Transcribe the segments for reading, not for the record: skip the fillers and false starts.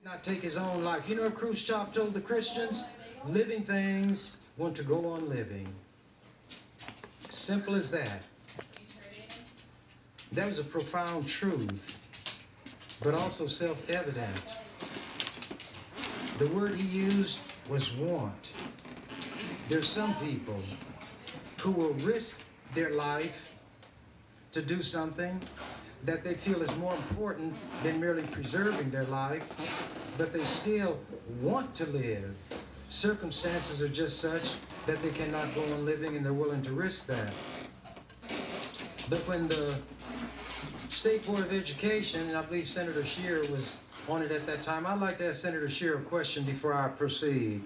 Not take his own life. You know what Khrushchev told the Christians? Living things want to go on living. Simple as that. That was a profound truth, but also self-evident. The word he used was want. There's some people who will risk their life to do something that they feel is more important than merely preserving their life, but they still want to live. Circumstances are just such that they cannot go on living, and they're willing to risk that. But when the State Board of Education, and I believe Senator Scheer was on it at that time, I'd like to ask Senator Scheer a question before I proceed.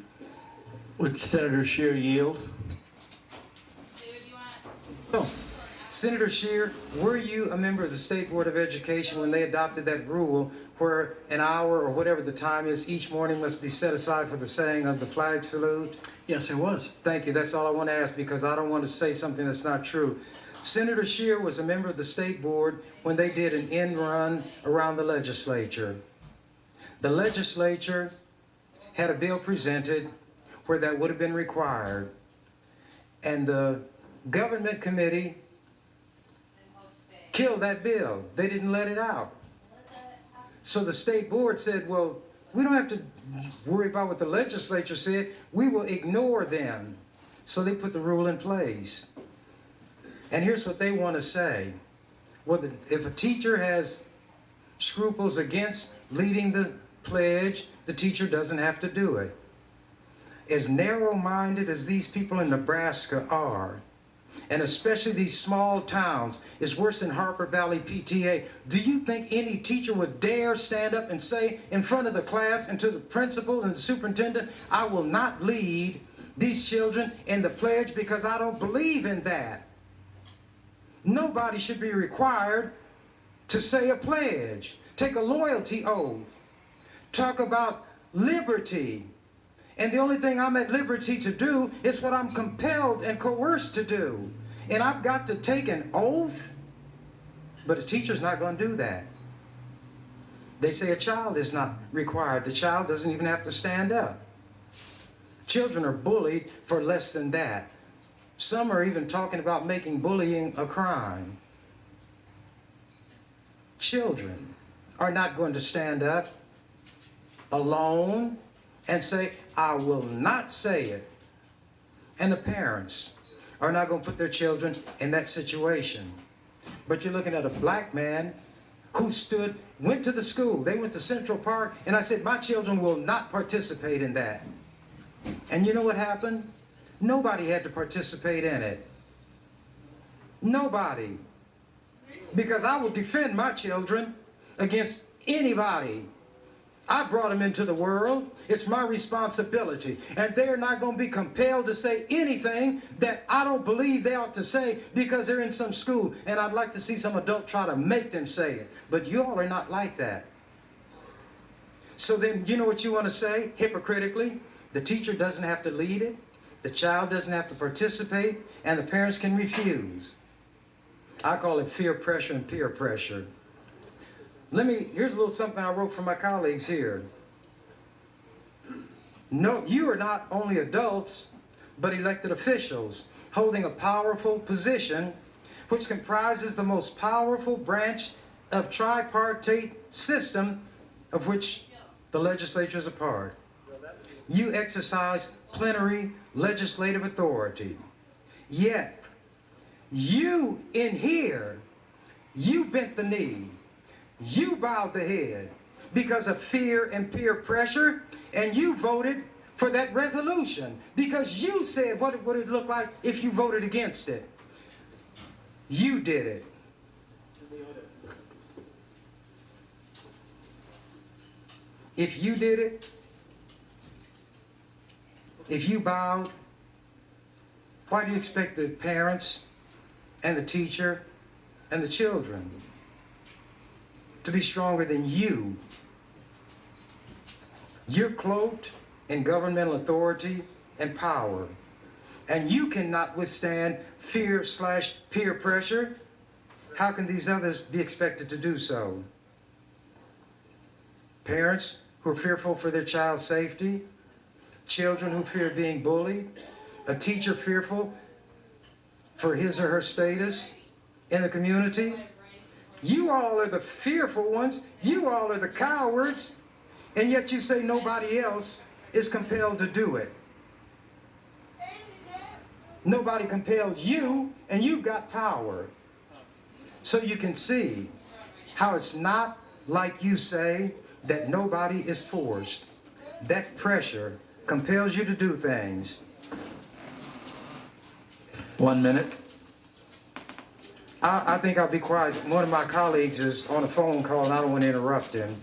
Would Senator Scheer yield? Oh. Senator Scheer, were you a member of the State Board of Education when they adopted that rule where an hour or whatever the time is each morning must be set aside for the saying of the flag salute? Yes, I was. Thank you. That's all I want to ask, because I don't want to say something that's not true. Senator Scheer was a member of the State Board when they did an end run around the legislature. The legislature had a bill presented where that would have been required, and the government committee killed that bill. They didn't let it out. So the State Board said, well, we don't have to worry about what the legislature said. We will ignore them. So they put the rule in place. And here's what they want to say. Well, if a teacher has scruples against leading the pledge, the teacher doesn't have to do it. As narrow-minded as these people in Nebraska are, and especially these small towns, is worse than Harper Valley PTA. Do you think any teacher would dare stand up and say in front of the class and to the principal and the superintendent, I will not lead these children in the pledge because I don't believe in that? Nobody should be required to say a pledge, take a loyalty oath, talk about liberty. And the only thing I'm at liberty to do is what I'm compelled and coerced to do. And I've got to take an oath, but a teacher's not going to do that. They say a child is not required. The child doesn't even have to stand up. Children are bullied for less than that. Some are even talking about making bullying a crime. Children are not going to stand up alone and say, I will not say it. And the parents are not going to put their children in that situation. But you're looking at a black man who went to the school. They went to Central Park, and I said, my children will not participate in that. And you know what happened? Nobody had to participate in it. Nobody. Because I will defend my children against anybody. I brought them into the world. It's my responsibility. And they're not going to be compelled to say anything that I don't believe they ought to say because they're in some school. And I'd like to see some adult try to make them say it. But you all are not like that. So then, you know what you want to say, hypocritically? The teacher doesn't have to lead it. The child doesn't have to participate. And the parents can refuse. I call it fear pressure and peer pressure. Here's a little something I wrote for my colleagues here. No, you are not only adults, but elected officials holding a powerful position which comprises the most powerful branch of tripartite system of which the legislature is a part. You exercise plenary legislative authority. Yet, you in here, you bent the knee. You bowed the head because of fear and peer pressure, and you voted for that resolution because you said what would it look like if you voted against it. You did it. If you did it, if you bowed, why do you expect the parents and the teacher and the children to be stronger than you? You're cloaked in governmental authority and power, and you cannot withstand fear/peer pressure. How can these others be expected to do so? Parents who are fearful for their child's safety, children who fear being bullied, a teacher fearful for his or her status in the community. You all are the fearful ones. You all are the cowards. And yet you say nobody else is compelled to do it. Nobody compels you, and you've got power. So you can see how it's not like you say that nobody is forced. That pressure compels you to do things. 1 minute. I think I'll be quiet. One of my colleagues is on a phone call, and I don't want to interrupt him.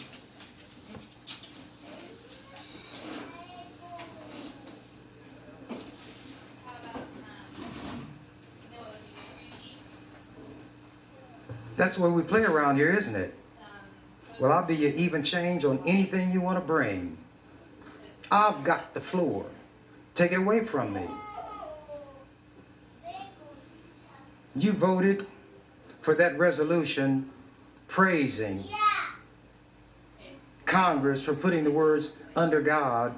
That's the way we play around here, isn't it? Well, I'll be your even change on anything you want to bring. I've got the floor. Take it away from me. You voted for that resolution praising Congress for putting the words "under God"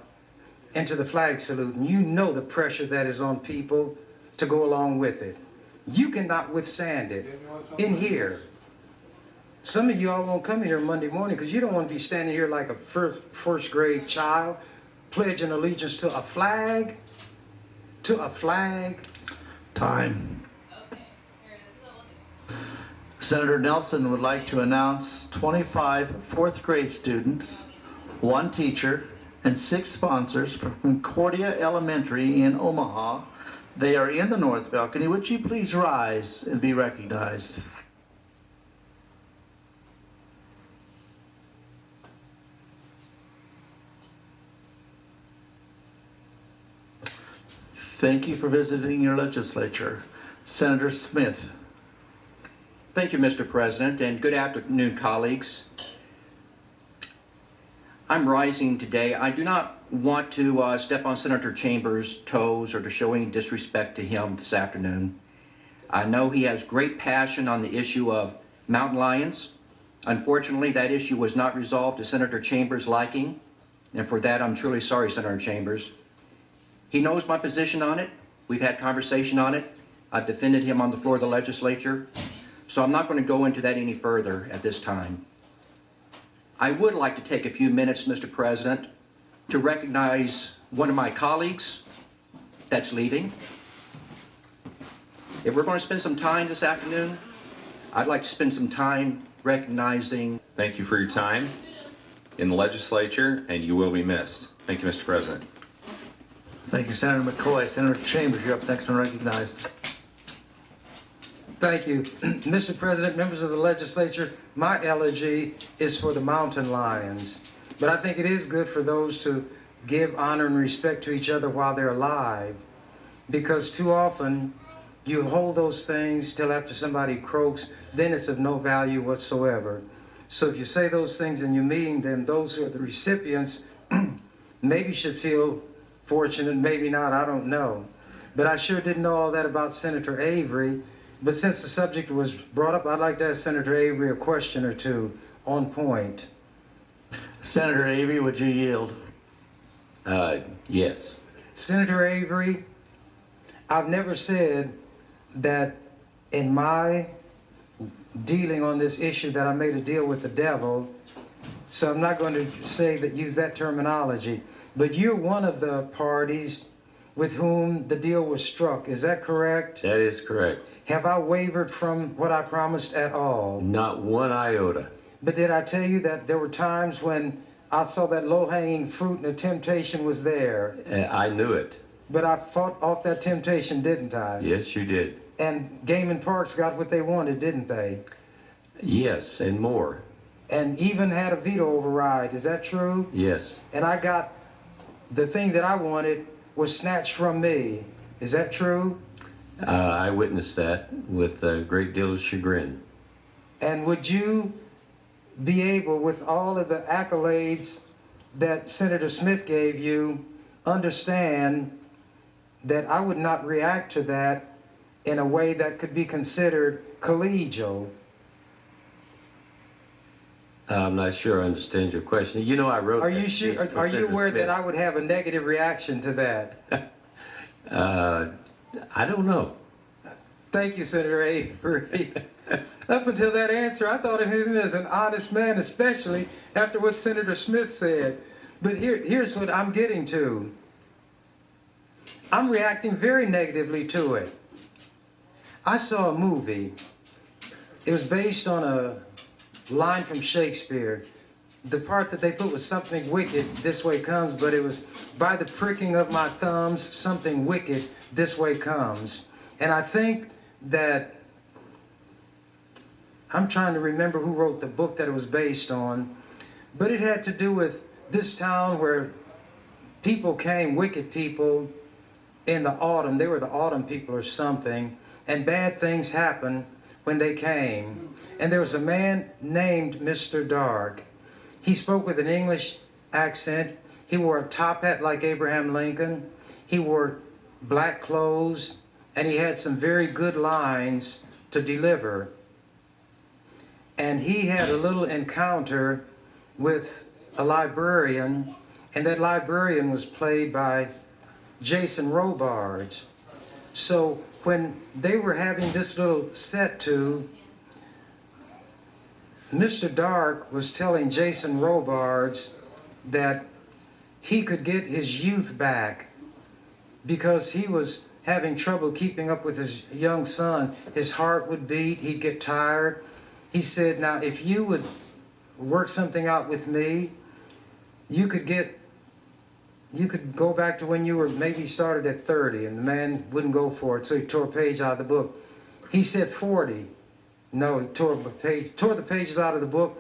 into the flag salute. And you know the pressure that is on people to go along with it. You cannot withstand it in here. Some of you all won't come here Monday morning because you don't want to be standing here like a first grade child pledging allegiance to a flag. To a flag. Time. Senator Nelson would like to announce 25 fourth grade students, 1 teacher, and 6 sponsors from Concordia Elementary in Omaha. They are in the north balcony. Would you please rise and be recognized? Thank you for visiting your legislature. Senator Smith. Thank you, Mr. President, and good afternoon, colleagues. I'm rising today. I do not want to step on Senator Chambers' toes or to show any disrespect to him this afternoon. I know he has great passion on the issue of mountain lions. Unfortunately, that issue was not resolved to Senator Chambers' liking, and for that I'm truly sorry, Senator Chambers. He knows my position on it. We've had conversation on it. I've defended him on the floor of the legislature. So I'm not going to go into that any further at this time. I would like to take a few minutes, Mr. President, to recognize one of my colleagues that's leaving. If we're going to spend some time this afternoon, I'd like to spend some time recognizing. Thank you for your time in the legislature, and you will be missed. Thank you, Mr. President. Thank you, Senator McCoy. Senator Chambers, you're up next and recognized. Thank you. Mr. President, members of the legislature, my elegy is for the mountain lions. But I think it is good for those to give honor and respect to each other while they're alive. Because too often, you hold those things till after somebody croaks, then it's of no value whatsoever. So if you say those things and you mean them, those who are the recipients maybe should feel fortunate, maybe not, I don't know. But I sure didn't know all that about Senator Avery. But since the subject was brought up, I'd like to ask Senator Avery a question or two on point. Senator Avery, would you yield? Yes. Senator Avery, I've never said that in my dealing on this issue that I made a deal with the devil, so I'm not going to say that use that terminology. But you're one of the parties with whom the deal was struck. Is that correct? That is correct. Have I wavered from what I promised at all? Not one iota. But did I tell you that there were times when I saw that low-hanging fruit and the temptation was there? I knew it. But I fought off that temptation, didn't I? Yes, you did. And Game and Parks got what they wanted, didn't they? Yes, and more. And even had a veto override. Is that true? Yes. And I got the thing that I wanted was snatched from me. Is that true? I witnessed that with a great deal of chagrin. And would you be able, with all of the accolades that Senator Smith gave you, understand that I would not react to that in a way that could be considered collegial? I'm not sure I understand your question. You know, I wrote. Are that you sure? piece for Are you Senator aware Smith. that I would have a negative reaction to that? I don't know. Thank you, Senator Avery. Up until that answer, I thought of him as an honest man, especially after what Senator Smith said. But here's what I'm getting to. I'm reacting very negatively to it. I saw a movie. It was based on a line from Shakespeare. The part that they put was something wicked, this way comes, but it was by the pricking of my thumbs, something wicked, this way comes. And I think that, I'm trying to remember who wrote the book that it was based on, but it had to do with this town where people came, wicked people, in the autumn. They were the autumn people or something, and bad things happened when they came. And there was a man named Mr. Dark. He spoke with an English accent. He wore a top hat like Abraham Lincoln. He wore black clothes, and he had some very good lines to deliver. And he had a little encounter with a librarian, and that librarian was played by Jason Robards. So when they were having this little set to, Mr. Dark was telling Jason Robards that he could get his youth back because he was having trouble keeping up with his young son. His heart would beat, he'd get tired. He said, now if you would work something out with me, you could go back to when you were maybe started at 30, and the man wouldn't go for it, so he tore a page out of the book. He said 40. No, he tore the pages out of the book,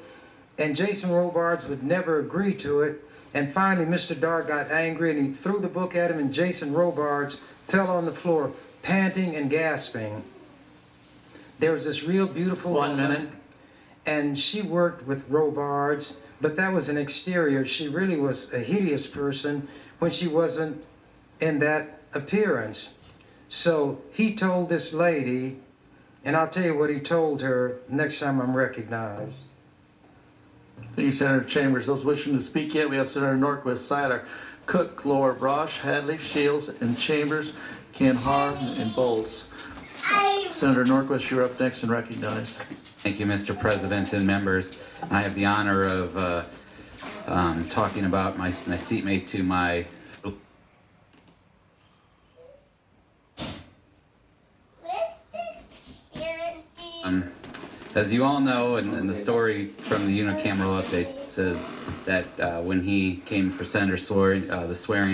and Jason Robards would never agree to it. And finally, Mr. Dark got angry, and he threw the book at him, and Jason Robards fell on the floor, panting and gasping. There was this real beautiful 1 woman, minute. and she worked with Robards, but that was an exterior. She really was a hideous person when she wasn't in that appearance. So he told this lady, and I'll tell you what he told her next time I'm recognized. Thank you, Senator Chambers. Those wishing to speak yet, we have Senator Norquist, Seiler, Cook, Lower, Brosh, Hadley, Shields, and Chambers, Canhar, and Bowles. Senator Norquist, you're up next and recognized. Thank you, Mr. President and members. I have the honor of talking about my seatmate to my as you all know, and the story from the unicameral update says that when he came for Senator the swearing